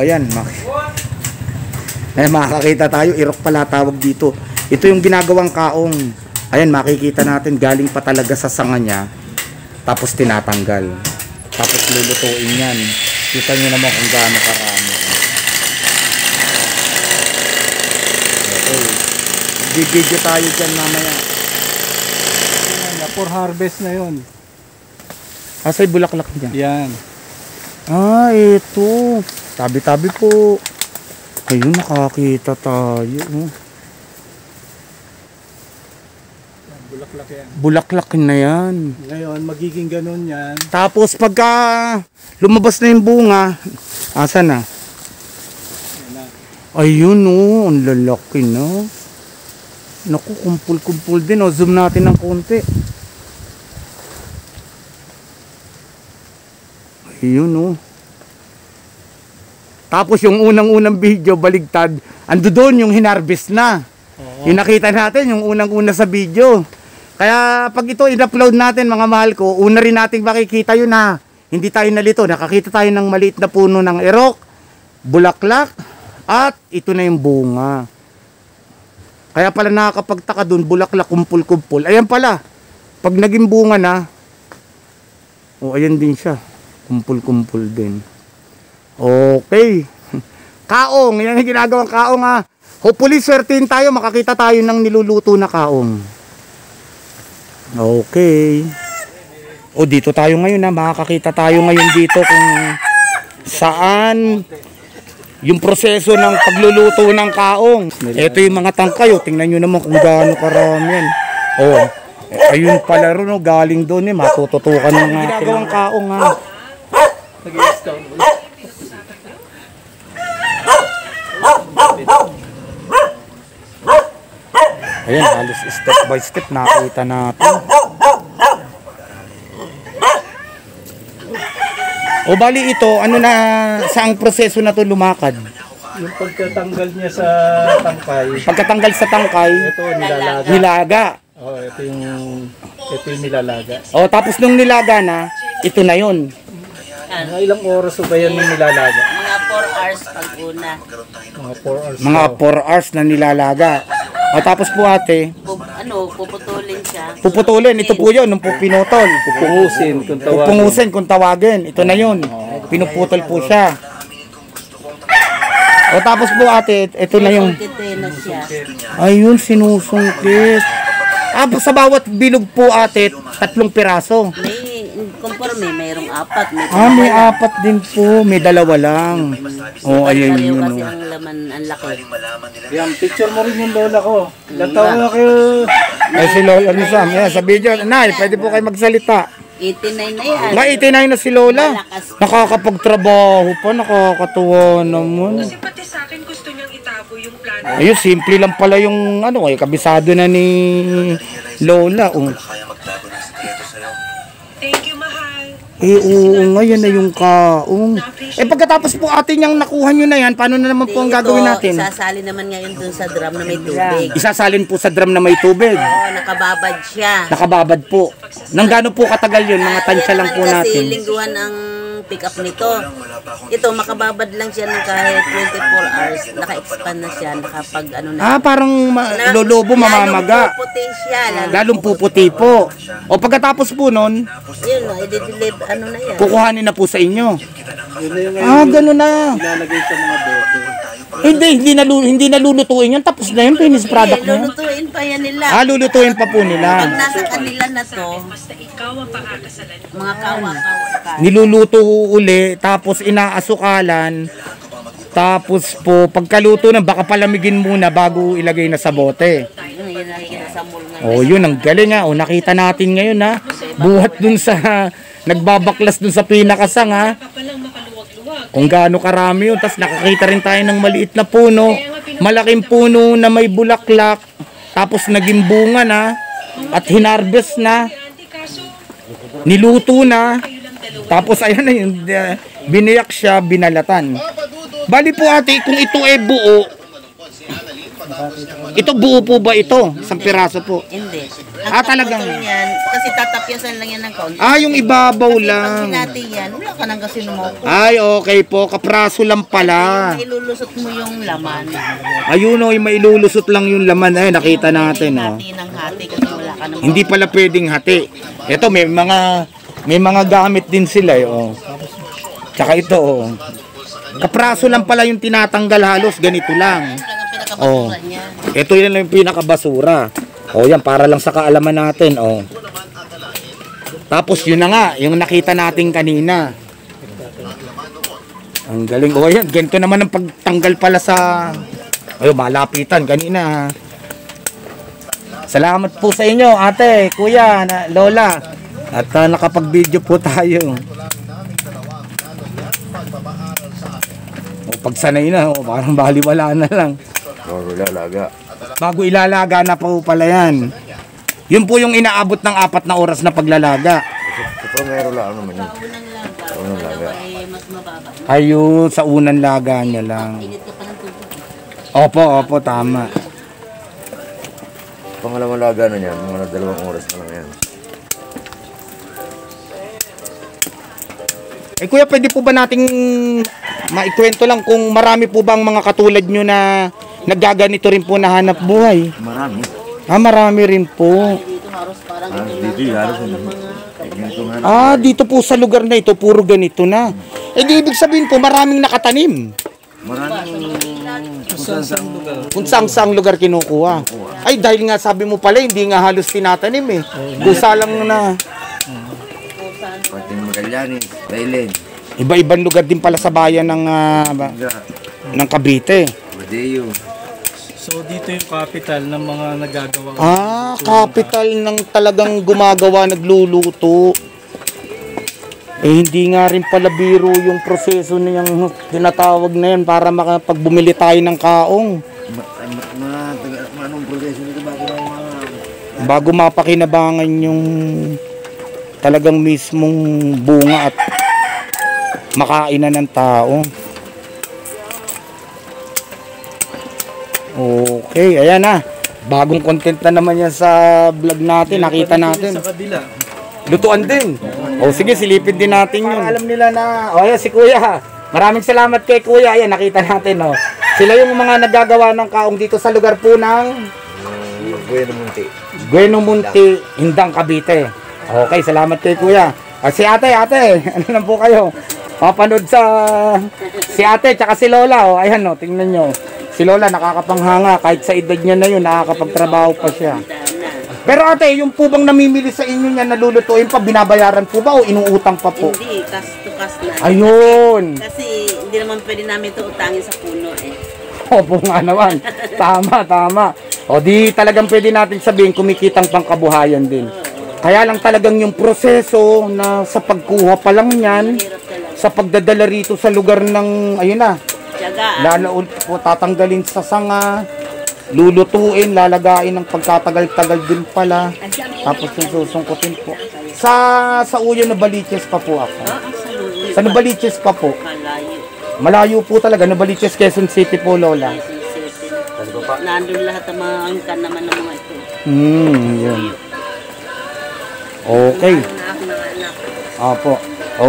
ayan. Makakita tayo. Irok pala tawag dito. Ito yung ginagawang kaong. Ayan, makikita natin. Galing pa talaga sa sanga niya. Tapos tinatanggal. Tapos lulutuin yan. Kita nyo naman kung gaano karami. Okay. Bibidyo tayo dyan mamaya. For harvest na yun. Asa'y bulaklak niya. Yan. Ito. Tabi-tabi po. Ayun, nakakita tayo. Bulaklak yan. Bulaklak na yan. Ngayon, magiging ganun yan. Tapos pagka lumabas na yung bunga, asa na? Ayun ang lalaki na. Naku, kumpul-kumpul din. Zoom natin ng konti. Ayun Tapos yung unang-unang video, baligtad. Ando doon yung hinarvest na. Oo. Yung nakita natin, yung unang-una sa video. Kaya pag ito in-upload natin mga mahal ko, una rin nating makikita yun na hindi tayo nalito. Nakakita tayo ng maliit na puno ng erok, bulaklak, at ito na yung bunga. Kaya pala nakakapagtaka doon, bulaklak, kumpul-kumpul. Ayan pala, pag naging bunga na, ayan din siya. Kumpul-kumpul din. Okay. Kaong, yan yung ginagawang kaong ha. Hopefully, swertein tayo, makakita tayo ng niluluto na kaong. Okay. Dito tayo ngayon ha. Makakakita tayo ngayon dito kung saan yung proseso ng pagluluto ng kaong. Ito yung mga tangkay. Tingnan nyo naman kung gaano karami yan. Ayun pala rin galing doon matututukan ng ginagawang kaong ha. Ayan, halos step by step nakita natin. Bali ito, ano na, saang proseso na to lumakad? Yung pagkatanggal niya sa tangkay. Pagkatanggal sa tangkay, ito nilalaga. Nilaga. Ito yung nilalaga. Tapos nung nilaga na, ito na yun. Mga ilang oras ba yan yung nilalaga? Mga 4 hours pag una. Mga 4 hours. Mga 4 hours na nilalaga. Tapos po ate, Puputulin siya. puputulin. Ito po yun, nung po pinutol. Pupungusin kung tawagin. Pupungusin kung tawagin. Ito na yun. Pinuputol po siya. Tapos po ate, ito na yung... Na siya. Ayun, sinusungkit. Sa bawat bilog po ate, 3 piraso. Conforme, mayroong 4. May 4 din po. May 2 lang. Ayun yun. Kasi ang laman, ang laki. Yan, picture mo rin yung lola ko. Ilang taon na kayo? Si Lola Sam. Sa video. Nay, pwede po kayo magsalita. 89 na yan. 89 na si Lola. Nakakapagtrabaho pa. Nakakatuwa naman. Kasi pati sa akin gusto niyang itabo yung plano. Ayun, simple lang pala yung kabisado na ni Lola. Thank you, mahal. Ngayon na yung kaong. Pagkatapos po atin yung nakuha nyo na yan, paano na naman po ang gagawin natin? Isasali naman ngayon dun sa drum na may tubig. Isasalin po sa drum na may tubig. Nakababad siya. Nakababad po. Nang gaano po katagal yun? Mga tansya lang po natin. Kasi lingguhan ang pick up nito. Ito, makababad lang siya ng kahit 24 hours. Naka-expand na siya. Nakapag ano na. Parang lolobo, mamamaga. Lalong puputi siya. Lalong puputi po. Pagkatapos po nun, yun, i-delete ano na yan. kukuhanin na po sa inyo. Gano'n na. Ilalagay sa mga bote. Hindi nalulutuin yun. Tapos na yun, finished product na yun. Lulutuin pa yan nila. Lulutuin pa po nila. Pag nasa kanila na to, Basta ikaw ang pakakasalan. mga kawa-kawa. Niluluto uli, tapos inaasukalan. Tapos po, pagkaluto na, baka palamigin muna bago ilagay na sa bote. Yun ang kinasambol ngayon. Yun, ang galing ha. Nakita natin ngayon ha. Buhat dun sa, nagbabaklas dun sa pinakasang ha. Papalang makaluwag-luwag. Kung gaano karami yun. Tapos nakakita rin tayo ng maliit na puno. Malaking puno na may bulaklak. Tapos naging bunga na. At hinarvest na. Niluto na. Tapos ayan na yun. Biniyak siya, binalatan. Bali po ate, kung ito buo, Ito buo po ba ito? Isang piraso po. Hindi. Talagang- kaputol yan, kasi tatapyasan lang yan ng kaunti. Yung ibabaw Kasi pag lang. hinati yan, wala ka nang kasi lumoko. Ay, okay po. Kapraso lang pala. Ilulusot mo yung laman. Ayun o, mailulusot lang yung laman. Ay, nakita natin o. Hati ng hati kasi wala ka nang Hindi pala pwedeng hati. Ito, may mga gamit din sila o. Tsaka ito o. Kapraso lang pala yung tinatanggal halos. Ganito lang. ang pinakabasura niya. Ito yan lang yung pinakabasura. O yan, para lang sa kaalaman natin. O. Tapos yun na nga, yung nakita natin kanina. Ang galing. O yan, ganito naman ang pagtanggal pala sa... Ayun, malapitan kanina. Salamat po sa inyo, ate, kuya, lola. At nakapag-video po tayo. O, pagsanay na, parang baliwala na lang. Bago ilalaga. Bago ilalaga na po pala yan. Yun po yung inaabot ng 4 na oras na paglalaga. Ito meron lang naman yun. Unang laga. Ay, mas mababa. Ayun, sa unang laga niya lang. Init ka pa ng tubig. Opo, tama. Pangalawang laga na niyan, mga 2 oras na lang yan. Eh kuya, pwede po ba nating maikwento lang kung marami po bang mga katulad nyo na naggaganito rin po na hanap buhay? Marami. Marami rin po. Dito haros parang Dito yung halos ganito nga. Dito po sa lugar na ito, puro ganito na. Eh di ibig sabihin po, maraming nakatanim. Maraming Kung saang lugar kinukuha. Ay, dahil nga sabi mo pala, hindi nga halos tinatanim eh. Kusa lang na. pati Magallanes, Thailand, Iba-ibang lugar din pala sa bayan ng Cavite. Badeo. So dito yung capital ng mga nagagawa. Capital ng talagang gumagawa, nagluluto. Eh hindi nga rin pala biro yung proseso na yung tinatawag na yan para makapagbumili tayo ng kaong. Anong proseso nito Bago mapakinabangan yung talagang mismong bunga at makainan ng tao. Okay, ayan na. Bagong content na naman yan sa vlog natin. Nakita natin. Sa kabila. Lutuan din. O sige, silipin din natin yun. Para alam nila na, ayan si Kuya. Maraming salamat kay Kuya. Ayan, nakita natin. Sila yung mga nagagawa ng kaong dito sa lugar po ng Bueno Munti, Indang, Cavite. Okay, salamat kay Kuya. Si ate, ano lang po kayo? Mapanood sa si ate tsaka si Lola. Ayan, tingnan nyo. Si Lola nakakapanghanga, kahit sa edad niya na yun, nakakapagtrabaho pa siya. Pero ate, yung po bang namimili sa inyo niya, nalulutuin pa, binabayaran po ba o inuutang pa po? Hindi, cash to cash na. Ayun! Kasi hindi naman pwede namin ito utangin sa puno eh. Opo nga naman. Tama. O di talagang pwede natin sabihin kumikitang pangkabuhayan din. Kaya lang talagang yung proseso na sa pagkuha pa lang yan, Hirap talaga. sa pagdadala rito sa lugar ng, ayun na, Tiyagaan. lalaon po, tatanggalin sa sanga, lulutuin, lalagain ng pagkatagal-tagal din pala. Tapos yung susungkutin po. Sa uyo na Baliches pa po ako. Sa Nubaliches pa po. Malayo. Malayo po talaga, Nubaliches, Quezon City po, Lola. Nandun lahat ang mga angkan naman ng mga ito. Yun. Okay. Na ako ng anak. Opo.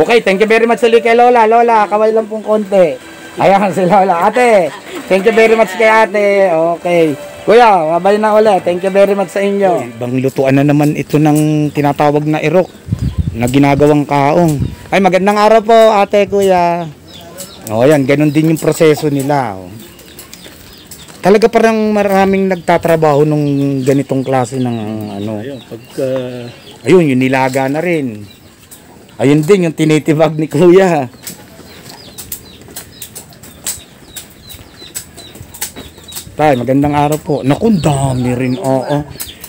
Okay, thank you very much sa kay Lola. Lola, kaway lang pong konti. Ayan si Lola. Ate, thank you very much kay ate. Okay. Kuya, mabay na ulit. Thank you very much sa inyo. Ibang lutuan na naman ito ng tinatawag na irok na ginagawang kaong. Ay, magandang araw po, ate, kuya. O, yan, ganun din yung proseso nila. Talaga parang maraming nagtatrabaho nung ganitong klase ng ano. Ayun, pagka Ayun, yung nilaga na rin. Ayun din, yung tinitibag ni Kuya. Tay, magandang araw po. Naku, dami rin. Oo.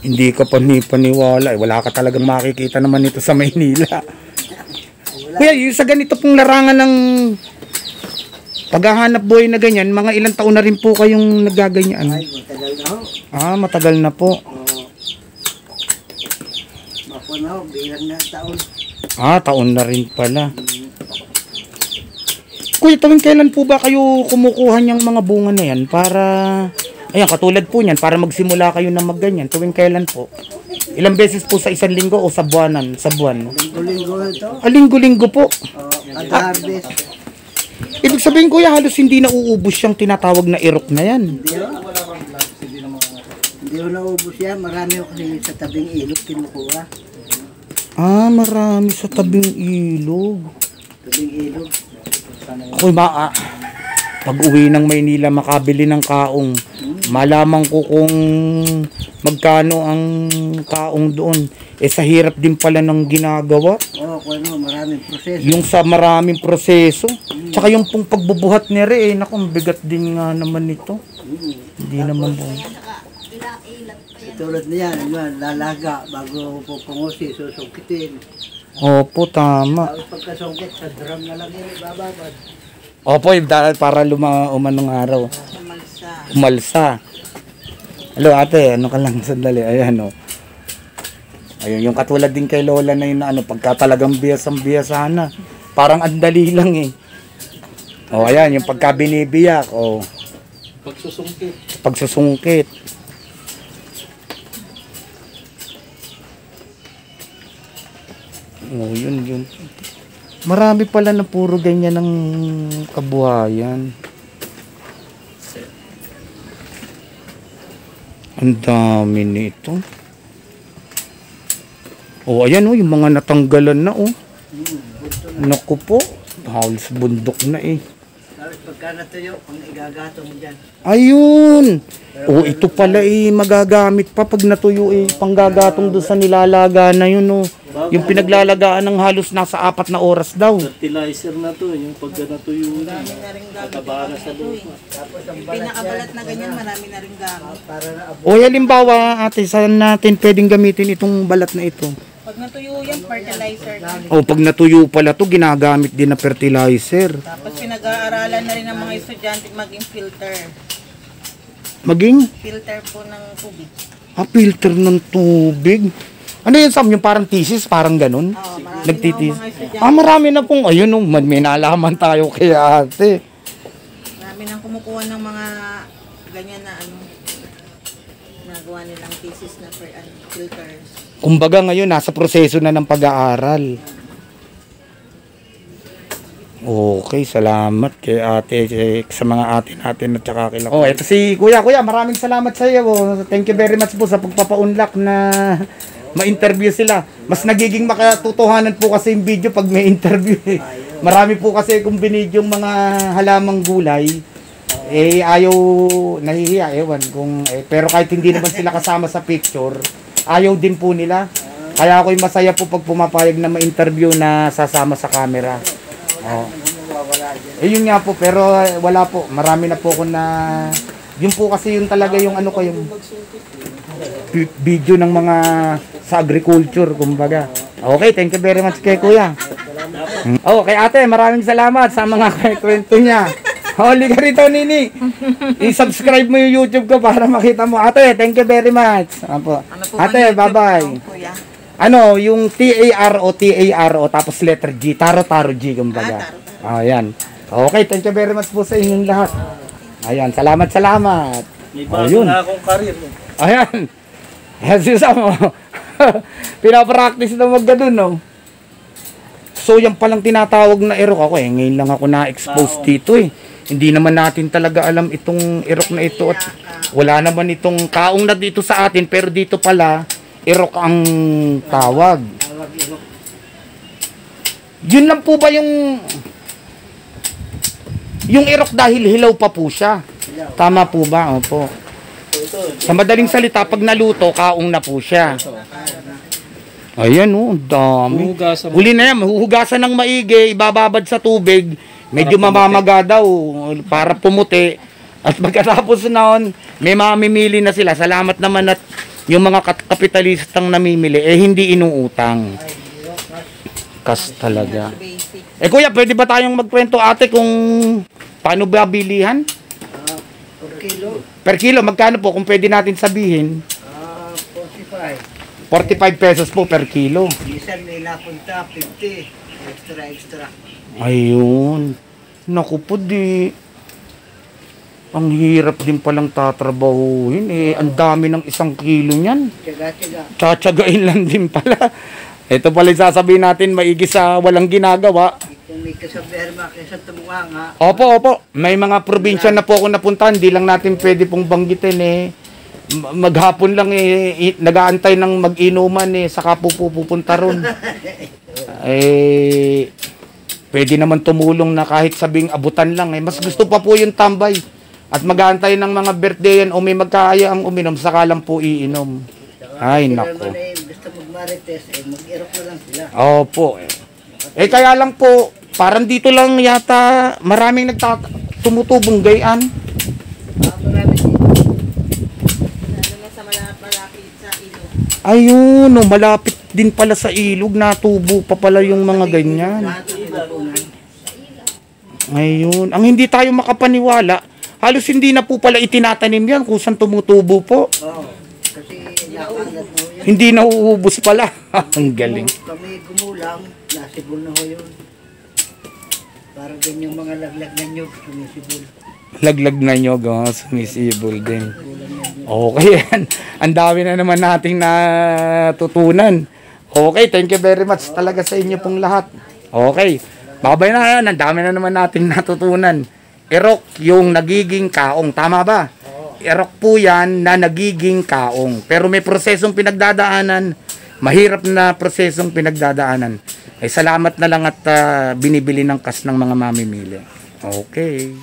Hindi ka paniwala. Wala ka talagang makikita naman ito sa Maynila. Kuya, yung sa ganito pong larangan ng paghahanap buhay na ganyan, mga ilang taon na rin po kayong nagaganyan? Ay, matagal na ho. Matagal na po. Ako na ho, bilang na taon. Taon na rin pala. Kuya, tuwing kailan po ba kayo kumukuha niyang mga bunga na yan para Ayan, katulad po niyan, para magsimula kayo na magganyan, tuwing kailan po? Ilang beses po sa isang linggo o sa buwanan? Sa buwan? Linggo-linggo ito. Linggo-linggo po. Pag-harvest. Ibig sabihin, kuya, halos hindi na uubos yung tinatawag na irok na yan. Hindi ko naubos yan. Marami ako kasi sa tabing ilog kinukuha. Marami sa tabing ilog. Tabing ilog. Ako'y pag uwi ng Maynila, makabili ng kaong. Malaman ko kung magkano ang kaong doon. Sa hirap din pala ng ginagawa. Kung ano, maraming proseso. Yung sa maraming proseso. Tsaka yung pong pagbubuhat ni Re, naku, bigat din nga naman ito. Hindi naman po. Tulad niyan, lalaga bago pupungusi, susungkitin. Opo, tama. Tapos pagkasungkit, sa drum na lang yun, bababad. Opo, para umanong araw. Umalsa. Hello ate, ano ka lang sandali. Ayan o. Ayun, yung katulad din kay Lola na yun, pagka talagang biyas na. Parang andali lang eh. Ayan, yung pagka binibiyak. Pagsusungkit. Yun. Marami pala na puro ganyan ng kabuhayan. Ang dami nito. Ayan yung mga natanggalan na Naku po, halos bundok na eh. Tapos pagka natuyo, kung igagato mo dyan. Ayun! Ito pala magagamit pa pag natuyo panggagatong doon sa nilalaga na yun Yung pinaglalagaan ng halos nasa 4 na oras daw. Fertilizer na to, yung pagka natuyo na. Mataba na sa lupa. Pinakabalat na ganyan, marami na rin gamit. Halimbawa ate, saan natin pwedeng gamitin itong balat na ito? Pag natuyo yan, fertilizer. Pag natuyo pala to, ginagamit din na fertilizer. Tapos pinag-aaralan na rin ng mga estudyante maging filter. Maging? Filter po ng tubig. Filter ng tubig. Ano yun, Sam? Yung parang thesis, parang ganun? Marami Nagtitis. na mga estudyante. Marami na pong, ayun, may nalaman tayo kay ate. Marami nang kumukuha ng mga ganyan na nagawa nilang thesis na filters. Kumbaga ngayon, nasa proseso na ng pag-aaral. Okay, salamat kay ate, sa mga ate natin at saka kila. Ito si Kuya. Kuya, maraming salamat sa iyo. Thank you very much po sa pagpapaunlak na ma-interview sila. Mas nagiging makatotohanan po kasi yung video pag may interview Marami po kasi kung binidyong mga halamang gulay, ayaw, nahihiya, ewan. Pero kahit hindi naman sila kasama sa picture, ayaw din po nila. Kaya ako'y masaya po pag pumapayag na ma-interview na sasama sa camera. Yun nga po, pero wala po. Marami na po ko na... Yun po kasi yung talaga yung yung video ng mga sa agriculture, kumbaga. Okay, thank you very much kay Kuya. Kay ate, maraming salamat sa mga kwento niya. Huli ka rito, Nini. I-subscribe mo yung YouTube ko para makita mo. Ate, thank you very much. Ate, bye-bye. Yung TARO, tapos letter G. Taro G, kumbaga. Ayan. Okay, thank you very much po sa inyong lahat. Ayan, salamat. May bago na akong karir. Ayan. Sam, pinapractice na magganun, So, yan palang tinatawag na erok ako ngayon lang ako na-expose dito Hindi naman natin talaga alam itong erok na ito at wala naman itong kaong na dito sa atin pero dito pala erok ang tawag. Yun lang po ba yung erok dahil hilaw pa po siya? Tama po ba? Opo. Sa madaling salita, pag naluto, kaong na po siya. Ayan dami. Huli na yan, mahuhugasan ng maigi, ibababad sa tubig, medyo mamamaga daw para pumuti. At pagkatapos noon, may mamimili na sila. Salamat naman at yung mga kapitalistang namimili, hindi inuutang. Kas talaga. Kuya, pwede ba tayong magkwento ate kung paano ba bilihan? Per kilo, magkano po kung pwede natin sabihin? 45 pesos po per kilo. Minsan may napunta, 50. Extra. Ayun. Naku po di. Ang hirap din palang tatrabahuhin eh. Ang dami ng 1 kilo niyan. Tiyaga-tiyaga. Tsatsagain lang din pala. Ito pala yung sasabihin natin, maigi sa walang ginagawa. Kung may kasabihan kaysa tumukha nga. Opo. May mga probinsya na po ako napuntahan. Hindi lang natin pwede pong banggitin eh. Maghapon lang eh, nag-aantay ng mag-inuman eh, saka po pupunta ron. Eh, pwede naman tumulong na kahit sabing abutan lang eh. Mas gusto pa po yung tambay. At mag-aantay ng mga birthday yan o may magkaya ang uminom, saka lang po iinom. Ay, Sila nako. naman eh, gusto mag-marites, mag-irok na lang sila. Opo. Eh, kaya lang po, parang dito lang yata maraming tumutubong gayaan. Marami dito. Sa malapit sa ilog. Ayun, no, malapit din pala sa ilog, natubo pa pala yung mga ganyan. Lahat ng ilapunan. Ayun, ang hindi tayo makapaniwala, halos hindi na po pala itinatanim yan kung saan tumutubo po. Oo. Kasi nakalat mo yun. Hindi nauubos pala. Ang galing. Kami gumulang, nasibol na ho yun. Parang ganyang mga laglag na nyug, sumisibol. Laglag na nyo, sumisibol din. Okay yan. Ang dami na naman nating natutunan. Okay, thank you very much talaga sa inyo pong lahat. Okay, babay na yan. Ang dami na naman nating natutunan. Erok yung nagiging kaong. Tama ba? Erok po yan na nagiging kaong. Pero may prosesong pinagdadaanan. Mahirap na prosesong pinagdadaanan. Salamat na lang at binibili ng kas ng mga mamimili. Okay.